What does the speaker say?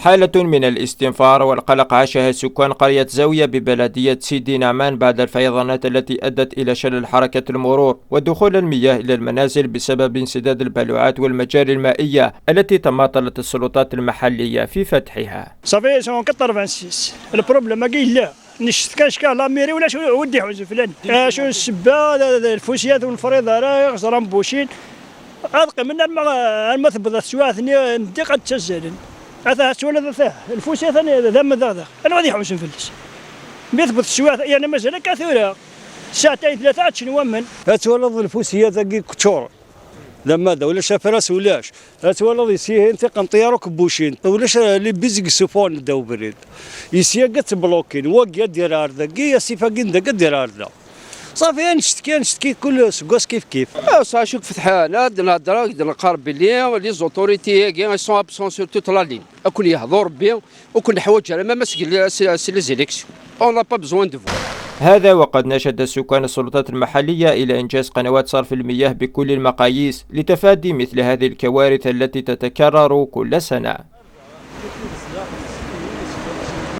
حالة من الاستنفار والقلق عاشها سكان قرية زاوية ببلدية سيدي نعمان بعد الفيضانات التي أدت إلى شلل حركة المرور ودخول المياه إلى المنازل بسبب انسداد البلوعات والمجاري المائية التي تماطلت السلطات المحلية في فتحها. صافي كثر 26 البروبليم ما كاين لا نشت كاشكال لا ميري ولا شو ودي حوز فلان شو السبه الفوسيات والفريضه راه زرام بوشين أذق من المثبت السواثني ندي قد تسجل هذا سوالف ثاه الفوسية ثاني ذم ذا أنا غادي حوس نفلس بيثبت السواث يعني مثلا كثيرة ساعتين ثلاثة شنو من هتولد الفوسية ذاك كتور لما ذا ولا شافراس ولاش هتولد يسيه انت قنطيارو كبوشين ولاش اللي بيزق سفون داو بريد يسيه قت بلوكين وقيا دير ارض قيا سيفاكين ذا قد دير ارض صافي نشتكي كل سكوس كيف شوك فتحنا نهضر نقارب بلي لي زوتوريتي كي سون ابسون سور توت لا لين اكون يهضر بي وكل حوايج على ما سي لي زيليكسيون اون لا با بزوان دو هذا وقد نشد سكان السلطات المحلية إلى إنجاز قنوات صرف المياه بكل المقاييس لتفادي مثل هذه الكوارث التي تتكرر كل سنة.